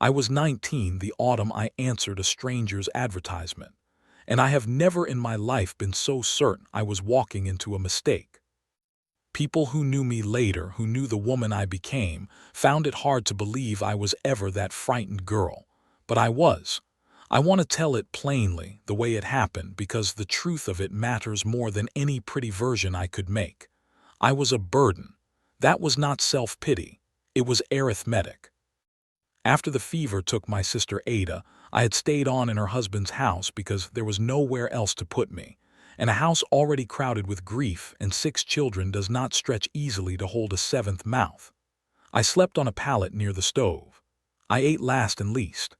I was 19 the autumn I answered a stranger's advertisement, and I have never in my life been so certain I was walking into a mistake. People who knew me later, who knew the woman I became, found it hard to believe I was ever that frightened girl. But I was. I want to tell it plainly, the way it happened, because the truth of it matters more than any pretty version I could make. I was a burden. That was not self-pity. It was arithmetic. After the fever took my sister Ada, I had stayed on in her husband's house because there was nowhere else to put me, and a house already crowded with grief and 6 children does not stretch easily to hold a 7th mouth. I slept on a pallet near the stove. I ate last and least.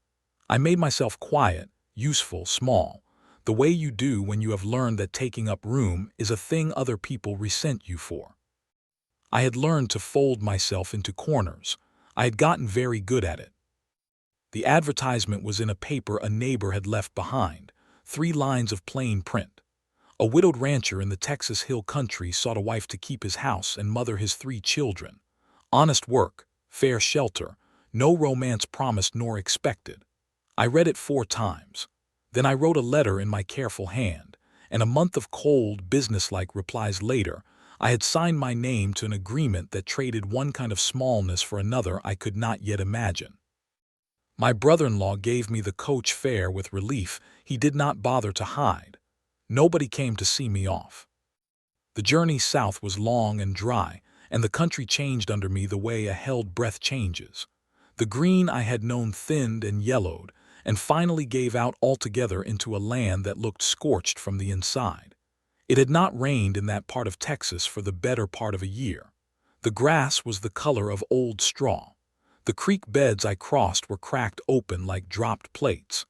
I made myself quiet, useful, small, the way you do when you have learned that taking up room is a thing other people resent you for. I had learned to fold myself into corners. I had gotten very good at it. The advertisement was in a paper a neighbor had left behind, 3 lines of plain print. A widowed rancher in the Texas Hill Country sought a wife to keep his house and mother his 3 children. Honest work, fair shelter, no romance promised nor expected. I read it 4 times. Then I wrote a letter in my careful hand, and a month of cold, businesslike replies later, I had signed my name to an agreement that traded one kind of smallness for another I could not yet imagine. My brother-in-law gave me the coach fare with relief he did not bother to hide. Nobody came to see me off. The journey south was long and dry, and the country changed under me the way a held breath changes. The green I had known thinned and yellowed, and finally gave out altogether into a land that looked scorched from the inside. It had not rained in that part of Texas for the better part of a year. The grass was the color of old straw. The creek beds I crossed were cracked open like dropped plates.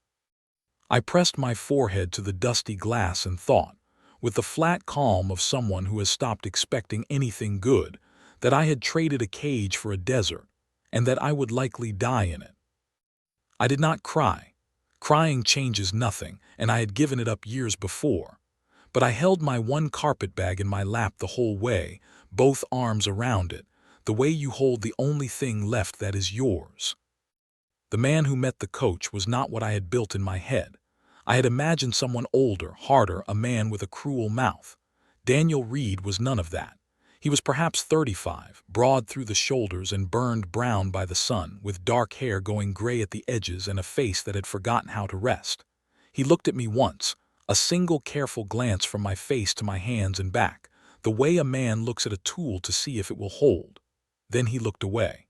I pressed my forehead to the dusty glass and thought, with the flat calm of someone who has stopped expecting anything good, that I had traded a cage for a desert, and that I would likely die in it. I did not cry. Crying changes nothing, and I had given it up years before. But I held my one carpetbag in my lap the whole way, both arms around it, the way you hold the only thing left that is yours. The man who met the coach was not what I had built in my head. I had imagined someone older, harder, a man with a cruel mouth. Daniel Reed was none of that. He was perhaps 35, broad through the shoulders and burned brown by the sun, with dark hair going gray at the edges and a face that had forgotten how to rest. He looked at me once, a single careful glance from my face to my hands and back, the way a man looks at a tool to see if it will hold. Then he looked away.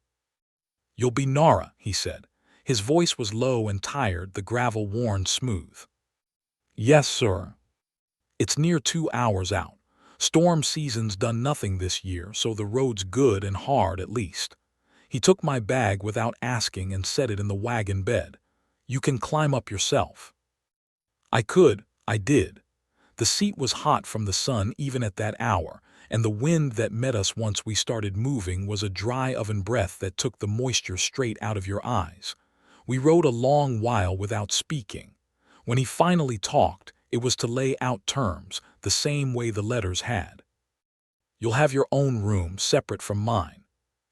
"You'll be Nora," he said. His voice was low and tired, the gravel worn smooth. "Yes, sir. It's near 2 hours out. Storm season's done nothing this year, so the road's good and hard at least." He took my bag without asking and set it in the wagon bed. "You can climb up yourself." I could. I did. The seat was hot from the sun even at that hour, and the wind that met us once we started moving was a dry oven breath that took the moisture straight out of your eyes. We rode a long while without speaking. When he finally talked, it was to lay out terms, the same way the letters had. "You'll have your own room, separate from mine."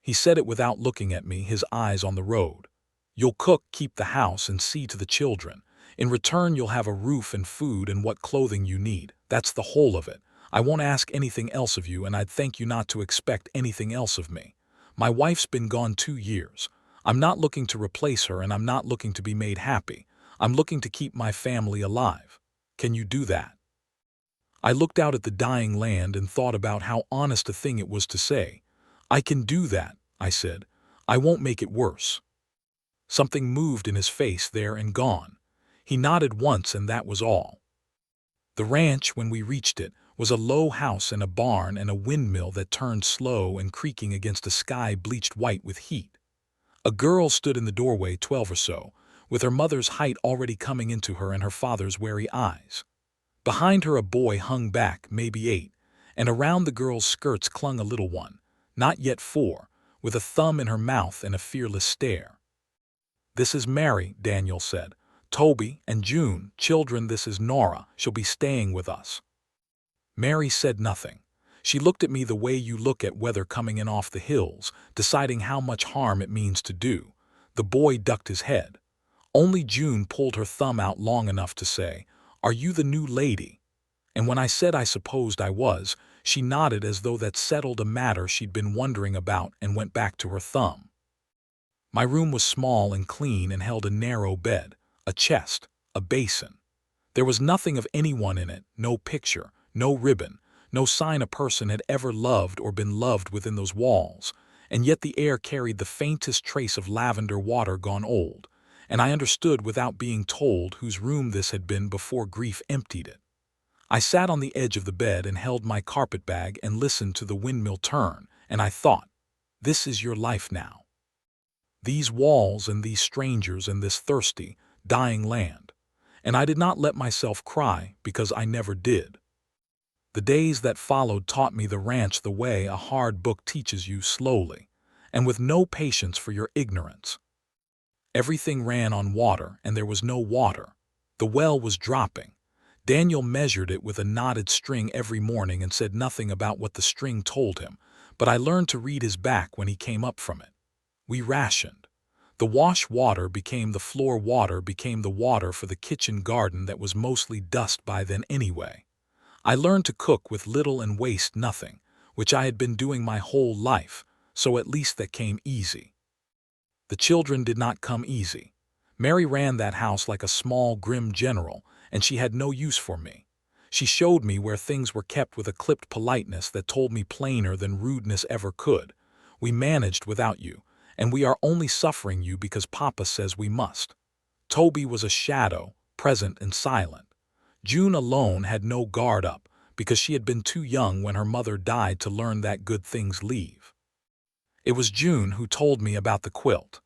He said it without looking at me, his eyes on the road. "You'll cook, keep the house, and see to the children. In return, you'll have a roof and food and what clothing you need. That's the whole of it. I won't ask anything else of you, and I'd thank you not to expect anything else of me. My wife's been gone 2 years. I'm not looking to replace her, and I'm not looking to be made happy. I'm looking to keep my family alive. Can you do that?" I looked out at the dying land and thought about how honest a thing it was to say. "I can do that," I said. "I won't make it worse." Something moved in his face there and gone. He nodded once and that was all. The ranch, when we reached it, was a low house and a barn and a windmill that turned slow and creaking against a sky bleached white with heat. A girl stood in the doorway, 12 or so, with her mother's height already coming into her and her father's wary eyes. Behind her a boy hung back, maybe 8, and around the girl's skirts clung a little one, not yet 4, with a thumb in her mouth and a fearless stare. "This is Mary," Daniel said. "Toby and June, children, this is Nora. She'll be staying with us." Mary said nothing. She looked at me the way you look at weather coming in off the hills, deciding how much harm it means to do. The boy ducked his head. Only June pulled her thumb out long enough to say, "Are you the new lady?" And when I said I supposed I was, she nodded as though that settled a matter she'd been wondering about and went back to her thumb. My room was small and clean and held a narrow bed, a chest, a basin. There was nothing of anyone in it, no picture, no ribbon, no sign a person had ever loved or been loved within those walls, and yet the air carried the faintest trace of lavender water gone old, and I understood without being told whose room this had been before grief emptied it. I sat on the edge of the bed and held my carpetbag and listened to the windmill turn, and I thought, this is your life now. These walls and these strangers and this thirsty, dying land. And I did not let myself cry because I never did. The days that followed taught me the ranch the way a hard book teaches you slowly, and with no patience for your ignorance. Everything ran on water, and there was no water. The well was dropping. Daniel measured it with a knotted string every morning and said nothing about what the string told him, but I learned to read his back when he came up from it. We rationed. The wash water became the floor water became the water for the kitchen garden that was mostly dust by then anyway. I learned to cook with little and waste nothing, which I had been doing my whole life, so at least that came easy. The children did not come easy. Mary ran that house like a small, grim general, and she had no use for me. She showed me where things were kept with a clipped politeness that told me plainer than rudeness ever could. We managed without you, and we are only suffering you because Papa says we must. Toby was a shadow, present and silent. June alone had no guard up, because she had been too young when her mother died to learn that good things leave. It was June who told me about the quilt.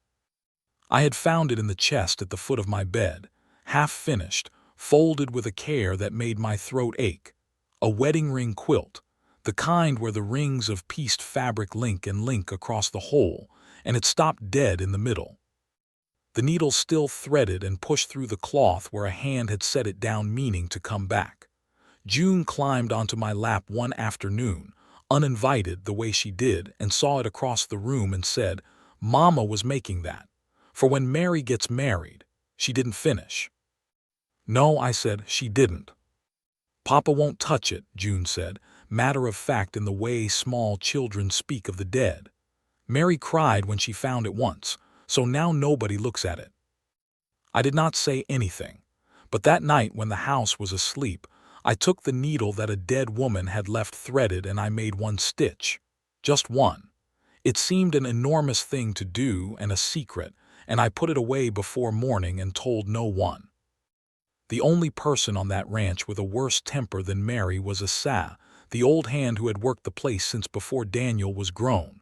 I had found it in the chest at the foot of my bed, half finished, folded with a care that made my throat ache. A wedding ring quilt, the kind where the rings of pieced fabric link and link across the whole, and it stopped dead in the middle. The needle still threaded and pushed through the cloth where a hand had set it down meaning to come back. June climbed onto my lap one afternoon, uninvited the way she did, and saw it across the room and said, "Mama was making that. For when Mary gets married." She didn't finish. "No," I said, "she didn't." "Papa won't touch it," June said, matter of fact in the way small children speak of the dead. "Mary cried when she found it once, so now nobody looks at it." I did not say anything, but that night when the house was asleep, I took the needle that a dead woman had left threaded and I made one stitch. Just one. It seemed an enormous thing to do and a secret, and I put it away before morning and told no one. The only person on that ranch with a worse temper than Mary was Asa, the old hand who had worked the place since before Daniel was grown.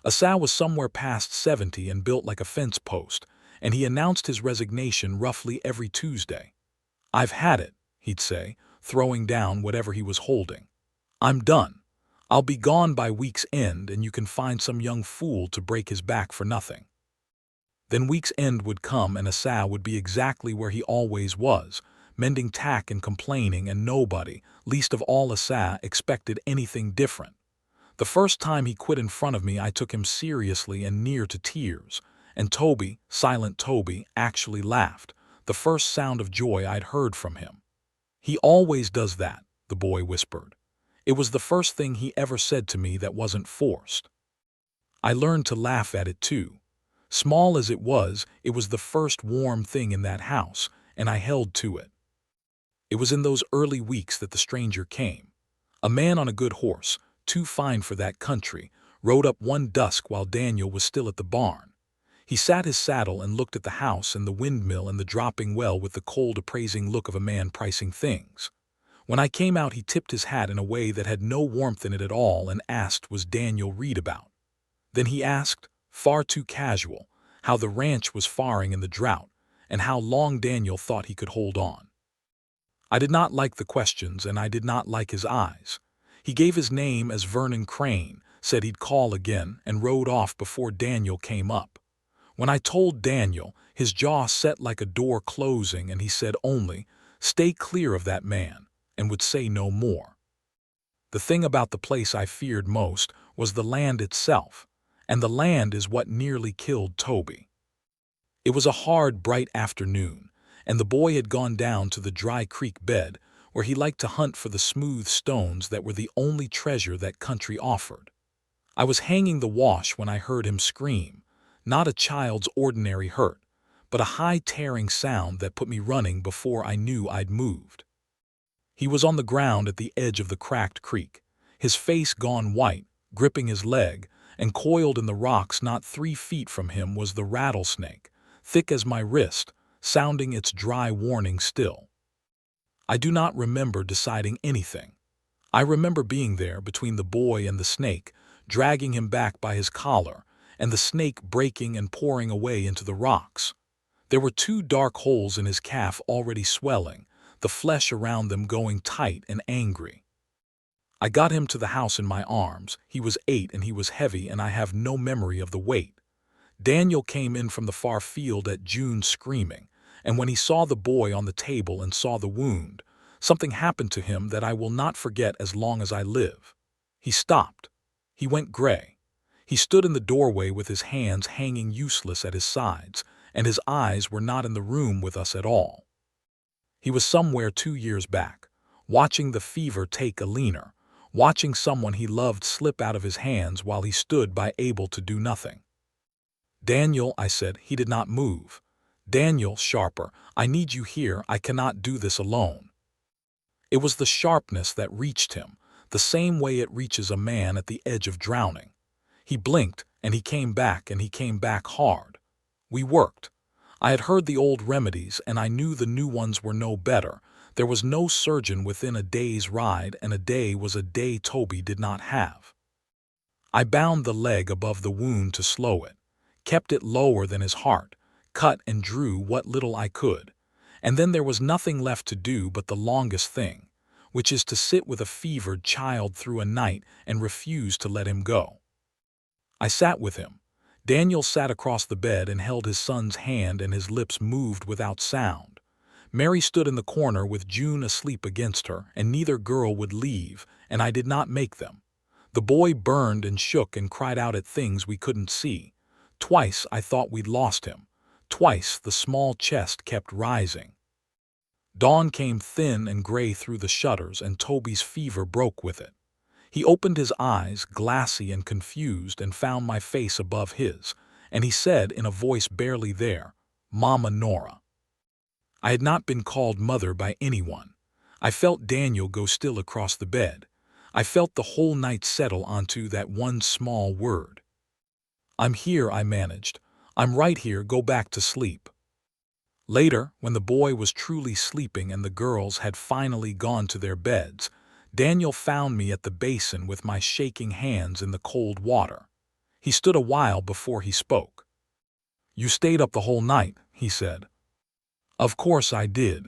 Asa was somewhere past 70 and built like a fence post, and he announced his resignation roughly every Tuesday. "I've had it," he'd say, throwing down whatever he was holding. "I'm done. I'll be gone by week's end, and you can find some young fool to break his back for nothing." Then week's end would come and Asa would be exactly where he always was, mending tack and complaining, and nobody, least of all Asa, expected anything different. The first time he quit in front of me I took him seriously and near to tears, and Toby, silent Toby, actually laughed, the first sound of joy I'd heard from him. "He always does that," the boy whispered. It was the first thing he ever said to me that wasn't forced. I learned to laugh at it too. Small as it was the first warm thing in that house, and I held to it. It was in those early weeks that the stranger came. A man on a good horse, too fine for that country, rode up one dusk while Daniel was still at the barn. He sat his saddle and looked at the house and the windmill and the dropping well with the cold appraising look of a man pricing things. When I came out he tipped his hat in a way that had no warmth in it at all and asked, was Daniel Reed about? Then he asked, far too casual, how the ranch was faring in the drought, and how long Daniel thought he could hold on. I did not like the questions, and I did not like his eyes. He gave his name as Vernon Crane, said he'd call again, and rode off before Daniel came up. When I told Daniel, his jaw set like a door closing, and he said only, "Stay clear of that man," and would say no more. The thing about the place I feared most was the land itself, and the land is what nearly killed Toby. It was a hard, bright afternoon, and the boy had gone down to the dry creek bed where he liked to hunt for the smooth stones that were the only treasure that country offered. I was hanging the wash when I heard him scream, not a child's ordinary hurt, but a high tearing sound that put me running before I knew I'd moved. He was on the ground at the edge of the cracked creek, his face gone white, gripping his leg, and coiled in the rocks not 3 feet from him was the rattlesnake, thick as my wrist, sounding its dry warning still. I do not remember deciding anything. I remember being there between the boy and the snake, dragging him back by his collar, and the snake breaking and pouring away into the rocks. There were 2 dark holes in his calf already swelling, the flesh around them going tight and angry. I got him to the house in my arms. He was 8 and he was heavy, and I have no memory of the weight. Daniel came in from the far field at June screaming, and when he saw the boy on the table and saw the wound, something happened to him that I will not forget as long as I live. He stopped. He went gray. He stood in the doorway with his hands hanging useless at his sides, and his eyes were not in the room with us at all. He was somewhere 2 years back, watching the fever take a leaner, watching someone he loved slip out of his hands while he stood by able to do nothing. "Daniel," I said. He did not move. "Daniel," sharper, "I need you here. I cannot do this alone." It was the sharpness that reached him, the same way it reaches a man at the edge of drowning. He blinked, and he came back, and he came back hard. We worked. I had heard the old remedies, and I knew the new ones were no better. There was no surgeon within a day's ride, and a day was a day Toby did not have. I bound the leg above the wound to slow it, kept it lower than his heart, cut and drew what little I could, and then there was nothing left to do but the longest thing, which is to sit with a fevered child through a night and refuse to let him go. I sat with him. Daniel sat across the bed and held his son's hand, and his lips moved without sound. Mary stood in the corner with June asleep against her, and neither girl would leave, and I did not make them. The boy burned and shook and cried out at things we couldn't see. Twice I thought we'd lost him. Twice the small chest kept rising. Dawn came thin and gray through the shutters, and Toby's fever broke with it. He opened his eyes, glassy and confused, and found my face above his, and he said in a voice barely there, "Mama Nora." I had not been called mother by anyone. I felt Daniel go still across the bed. I felt the whole night settle onto that one small word. "I'm here," I managed. "I'm right here. Go back to sleep." Later, when the boy was truly sleeping and the girls had finally gone to their beds, Daniel found me at the basin with my shaking hands in the cold water. He stood a while before he spoke. "You stayed up the whole night," he said. "Of course I did."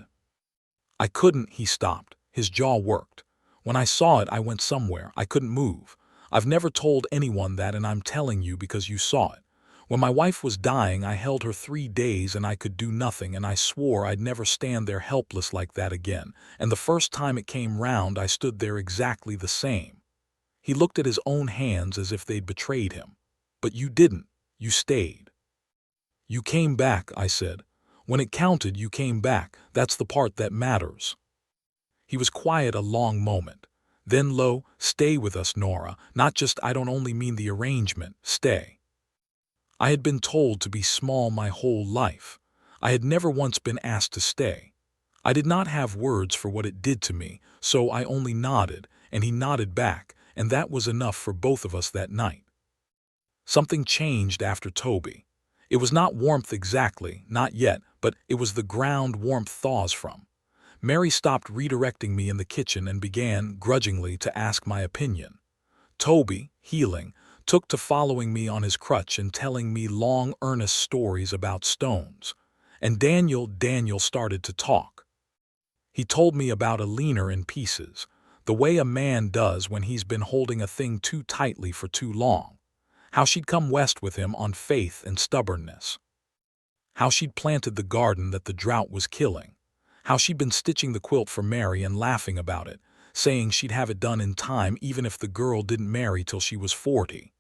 "I couldn't." He stopped. His jaw worked. "When I saw it, I went somewhere. I couldn't move. I've never told anyone that, and I'm telling you because you saw it. When my wife was dying, I held her 3 days and I could do nothing, and I swore I'd never stand there helpless like that again, and the first time it came round I stood there exactly the same." He looked at his own hands as if they'd betrayed him. "But you didn't. You stayed." "You came back," I said. "When it counted, you came back. That's the part that matters." He was quiet a long moment. Then low, "Stay with us, Nora. Not just, I don't only mean the arrangement. Stay." I had been told to be small my whole life. I had never once been asked to stay. I did not have words for what it did to me, so I only nodded, and he nodded back, and that was enough for both of us that night. Something changed after Toby. It was not warmth exactly, not yet, but it was the ground warmth thaws from. Mary stopped redirecting me in the kitchen and began, grudgingly, to ask my opinion. Toby, healing, took to following me on his crutch and telling me long, earnest stories about stones. And Daniel started to talk. He told me about a leaner in pieces, the way a man does when he's been holding a thing too tightly for too long. How she'd come west with him on faith and stubbornness. How she'd planted the garden that the drought was killing. How she'd been stitching the quilt for Mary and laughing about it, saying she'd have it done in time even if the girl didn't marry till she was 40.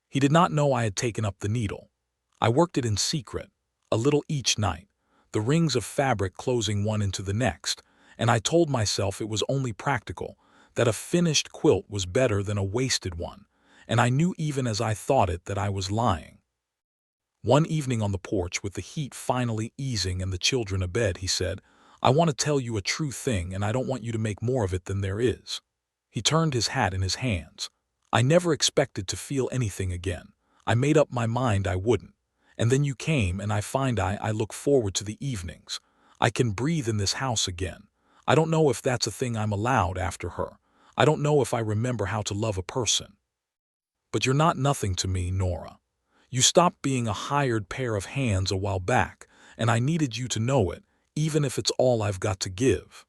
He did not know I had taken up the needle. I worked it in secret. a little each night, the rings of fabric closing one into the next, and I told myself it was only practical, that a finished quilt was better than a wasted one, and I knew even as I thought it that I was lying. One evening on the porch, with the heat finally easing and the children abed, he said, "I want to tell you a true thing, and I don't want you to make more of it than there is." He turned his hat in his hands. "I never expected to feel anything again. I made up my mind I wouldn't. And then you came, and I find I look forward to the evenings. I can breathe in this house again. I don't know if that's a thing I'm allowed after her. I don't know if I remember how to love a person. But you're not nothing to me, Nora. You stopped being a hired pair of hands a while back, and I needed you to know it, even if it's all I've got to give."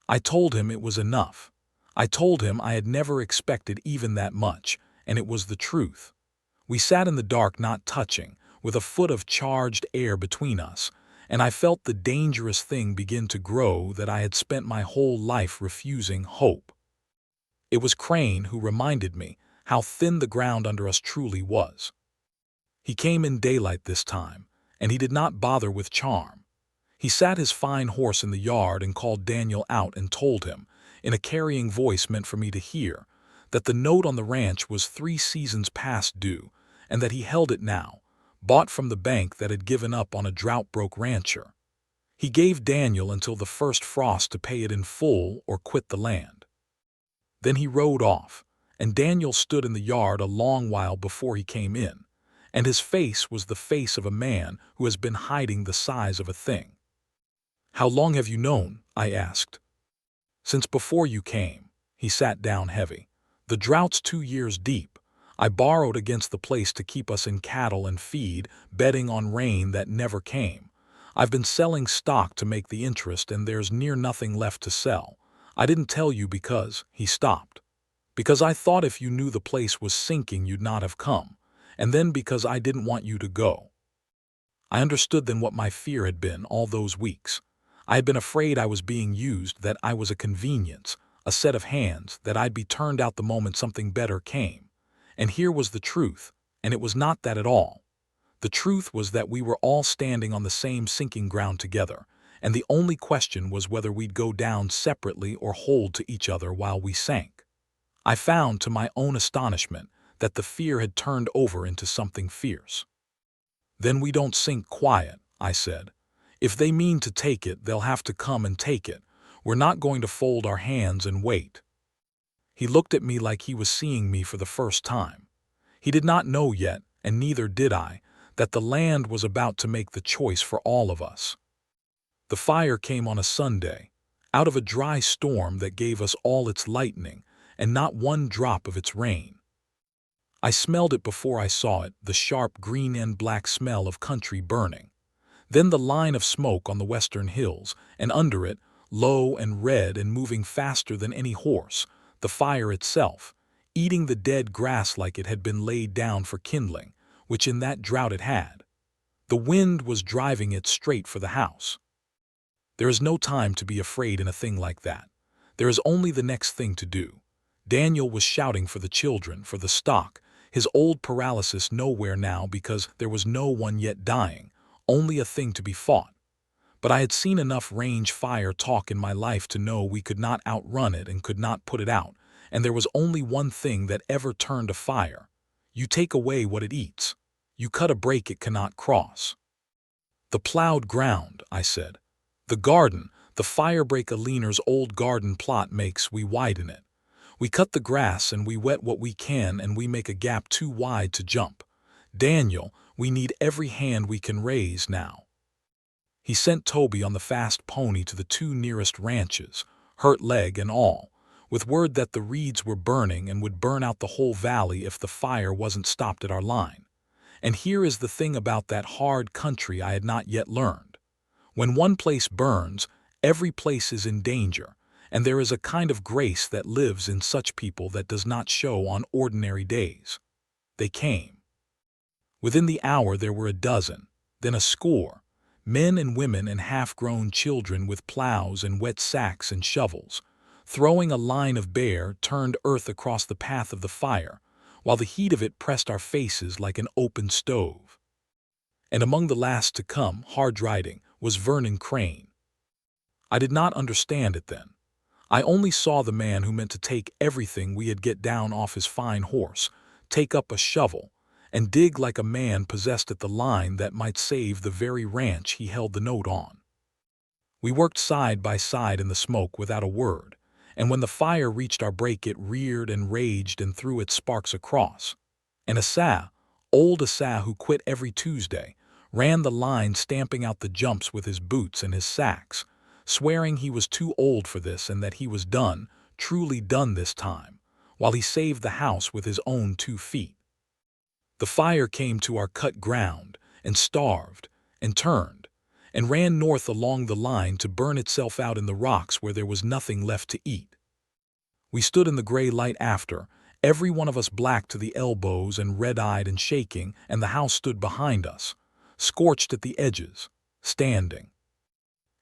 I told him it was enough. I told him I had never expected even that much, and it was the truth. We sat in the dark, not touching, with a foot of charged air between us, and I felt the dangerous thing begin to grow that I had spent my whole life refusing: hope. It was Crane who reminded me how thin the ground under us truly was. He came in daylight this time, and he did not bother with charm. He sat his fine horse in the yard and called Daniel out and told him, in a carrying voice meant for me to hear, that the note on the ranch was 3 seasons past due, and that he held it now, bought from the bank that had given up on a drought-broke rancher. He gave Daniel until the first frost to pay it in full or quit the land. Then he rode off, and Daniel stood in the yard a long while before he came in, and his face was the face of a man who has been hiding the size of a thing. "How long have you known?" I asked. "Since before you came." He sat down heavy. "The drought's 2 years deep. I borrowed against the place to keep us in cattle and feed, betting on rain that never came. I've been selling stock to make the interest, and there's near nothing left to sell. I didn't tell you because—" He stopped. "Because I thought if you knew the place was sinking you'd not have come, and then because I didn't want you to go." I understood then what my fear had been all those weeks. I had been afraid I was being used, that I was a convenience, a set of hands, that I'd be turned out the moment something better came. And here was the truth, and it was not that at all. The truth was that we were all standing on the same sinking ground together, and the only question was whether we'd go down separately or hold to each other while we sank. I found, to my own astonishment, that the fear had turned over into something fierce. "Then we don't sink quiet," I said. "If they mean to take it, they'll have to come and take it. We're not going to fold our hands and wait." He looked at me like he was seeing me for the first time. He did not know yet, and neither did I, that the land was about to make the choice for all of us. The fire came on a Sunday, out of a dry storm that gave us all its lightning and not one drop of its rain. I smelled it before I saw it, the sharp green and black smell of country burning. Then the line of smoke on the western hills, and under it, low and red and moving faster than any horse, the fire itself, eating the dead grass like it had been laid down for kindling, which in that drought it had. The wind was driving it straight for the house. There is no time to be afraid in a thing like that. There is only the next thing to do. Daniel was shouting for the children, for the stock, his old paralysis nowhere now because there was no one yet dying, only a thing to be fought. But I had seen enough range fire talk in my life to know we could not outrun it and could not put it out, and there was only one thing that ever turned a fire. You take away what it eats. You cut a break it cannot cross. "The plowed ground," I said. "The garden, the firebreak a leaner's old garden plot makes, we widen it. We cut the grass and we wet what we can, and we make a gap too wide to jump. Daniel, we need every hand we can raise now." He sent Toby on the fast pony to the 2 nearest ranches, hurt leg and all, with word that the reeds were burning and would burn out the whole valley if the fire wasn't stopped at our line. And here is the thing about that hard country I had not yet learned. When one place burns, every place is in danger, and there is a kind of grace that lives in such people that does not show on ordinary days. They came. Within the hour there were a dozen, then a score, men and women and half-grown children with plows and wet sacks and shovels, throwing a line of bare, turned earth across the path of the fire, while the heat of it pressed our faces like an open stove. and among the last to come, hard riding, was Vernon Crane. I did not understand it then. I only saw the man who meant to take everything we had get down off his fine horse, take up a shovel, and dig like a man possessed at the line that might save the very ranch he held the note on. We worked side by side in the smoke without a word, and when the fire reached our break it reared and raged and threw its sparks across. And Asa, old Asa who quit every Tuesday, ran the line stamping out the jumps with his boots and his sacks, swearing he was too old for this and that he was done, truly done this time, while he saved the house with his own 2 feet. The fire came to our cut ground, and starved, and turned, and ran north along the line to burn itself out in the rocks where there was nothing left to eat. We stood in the gray light after, every one of us black to the elbows and red-eyed and shaking, and the house stood behind us, scorched at the edges, standing.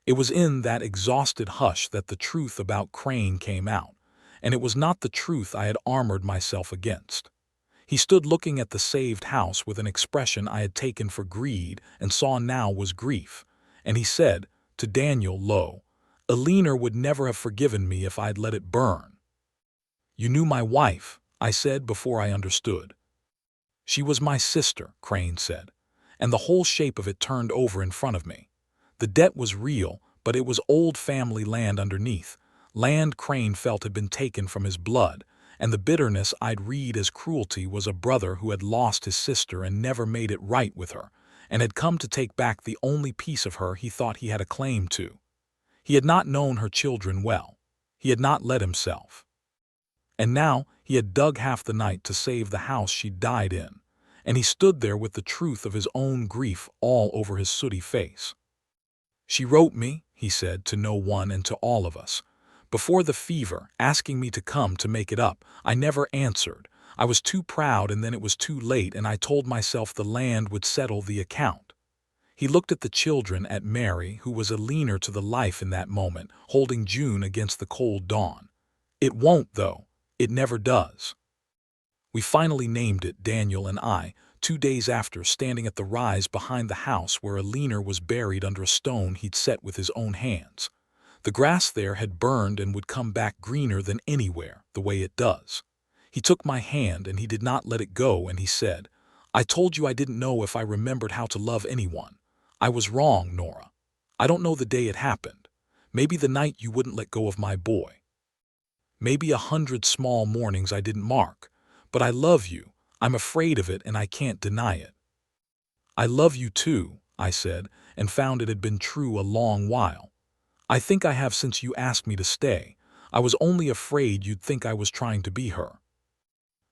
It was in that exhausted hush that the truth about Crane came out, and it was not the truth I had armored myself against. He stood looking at the saved house with an expression I had taken for greed and saw now was grief, and he said, to Daniel low, "Eleanor would never have forgiven me if I'd let it burn." "You knew my wife," I said before I understood. "She was my sister," Crane said, and the whole shape of it turned over in front of me. The debt was real, but it was old family land underneath, land Crane felt had been taken from his blood, and the bitterness I'd read as cruelty was a brother who had lost his sister and never made it right with her, and had come to take back the only piece of her he thought he had a claim to. He had not known her children well. He had not let himself. And now he had dug half the night to save the house she died in, and he stood there with the truth of his own grief all over his sooty face. "She wrote me," he said, to no one and to all of us, "before the fever, asking me to come to make it up. I never answered. I was too proud, and then it was too late, and I told myself the land would settle the account." He looked at the children, at Mary, who was a leaner to the life in that moment, holding June against the cold dawn. "It won't, though. It never does." We finally named it, Daniel and I, 2 days after, standing at the rise behind the house where Eleanor was buried under a stone he'd set with his own hands. The grass there had burned and would come back greener than anywhere, the way it does. He took my hand and he did not let it go, and he said, "I told you I didn't know if I remembered how to love anyone. I was wrong, Nora. I don't know the day it happened. Maybe the night you wouldn't let go of my boy. Maybe 100 small mornings I didn't mark. But I love you. I'm afraid of it and I can't deny it." "I love you too," I said, and found it had been true a long while. "I think I have since you asked me to stay. I was only afraid you'd think I was trying to be her."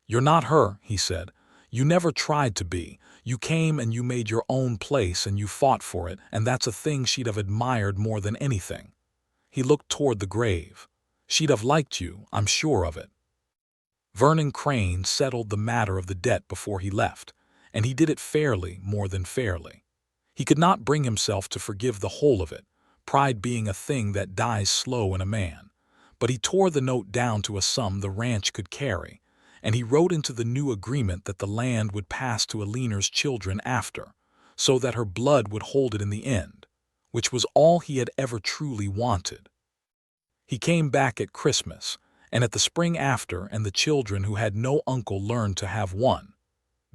"You're not her," he said. "You never tried to be. You came and you made your own place and you fought for it, and that's a thing she'd have admired more than anything." He looked toward the grave. "She'd have liked you, I'm sure of it." Vernon Crane settled the matter of the debt before he left, and he did it fairly, more than fairly. He could not bring himself to forgive the whole of it, pride being a thing that dies slow in a man, but he tore the note down to a sum the ranch could carry, and he wrote into the new agreement that the land would pass to Eleanor's children after, so that her blood would hold it in the end, which was all he had ever truly wanted. He came back at Christmas, and at the spring after, and the children who had no uncle learned to have one.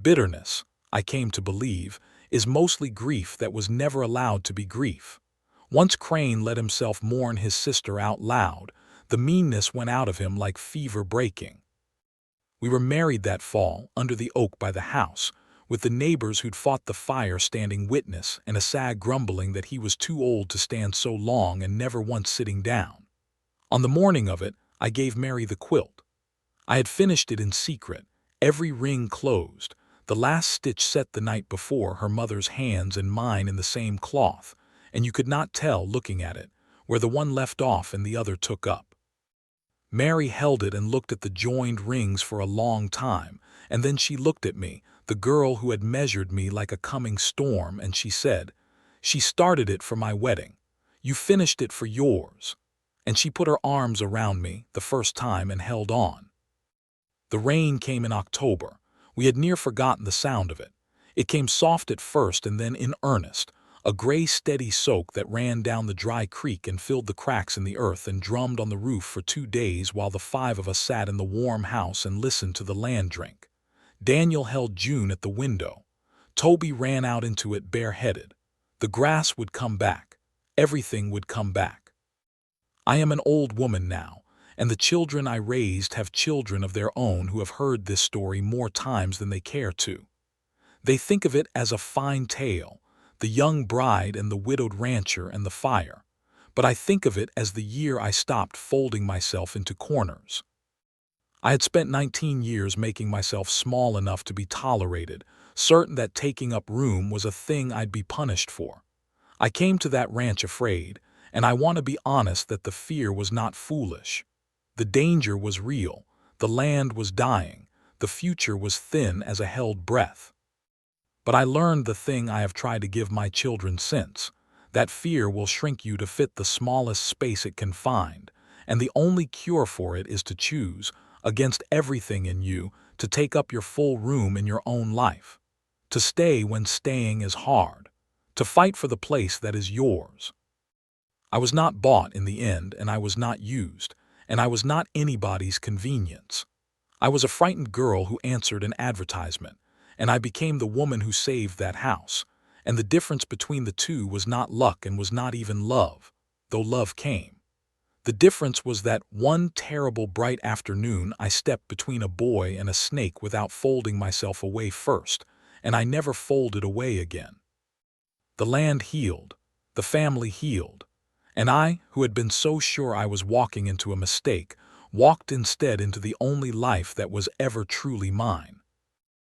Bitterness, I came to believe, is mostly grief that was never allowed to be grief. Once Crane let himself mourn his sister out loud, the meanness went out of him like fever breaking. We were married that fall, under the oak by the house, with the neighbors who'd fought the fire standing witness, and a sad grumbling that he was too old to stand so long and never once sitting down. On the morning of it, I gave Mary the quilt. I had finished it in secret, every ring closed, the last stitch set the night before, her mother's hands and mine in the same cloth, and you could not tell, looking at it, where the one left off and the other took up. Mary held it and looked at the joined rings for a long time, and then she looked at me, the girl who had measured me like a coming storm, and she said, "She started it for my wedding. You finished it for yours." And she put her arms around me, the first time, and held on. The rain came in October. We had near forgotten the sound of it. It came soft at first and then in earnest, a gray steady soak that ran down the dry creek and filled the cracks in the earth and drummed on the roof for 2 days while the 5 of us sat in the warm house and listened to the land drink. Daniel held June at the window. Toby ran out into it bareheaded. The grass would come back. Everything would come back. I am an old woman now, and the children I raised have children of their own who have heard this story more times than they care to. They think of it as a fine tale, the young bride and the widowed rancher and the fire, but I think of it as the year I stopped folding myself into corners. I had spent 19 years making myself small enough to be tolerated, certain that taking up room was a thing I'd be punished for. I came to that ranch afraid, and I want to be honest that the fear was not foolish. The danger was real, the land was dying, the future was thin as a held breath. But I learned the thing I have tried to give my children since, that fear will shrink you to fit the smallest space it can find, and the only cure for it is to choose, against everything in you, to take up your full room in your own life, to stay when staying is hard, to fight for the place that is yours. I was not bought in the end, and I was not used, and I was not anybody's convenience. I was a frightened girl who answered an advertisement, and I became the woman who saved that house, and the difference between the two was not luck and was not even love, though love came. The difference was that one terrible bright afternoon I stepped between a boy and a snake without folding myself away first, and I never folded away again. The land healed, the family healed, and I, who had been so sure I was walking into a mistake, walked instead into the only life that was ever truly mine.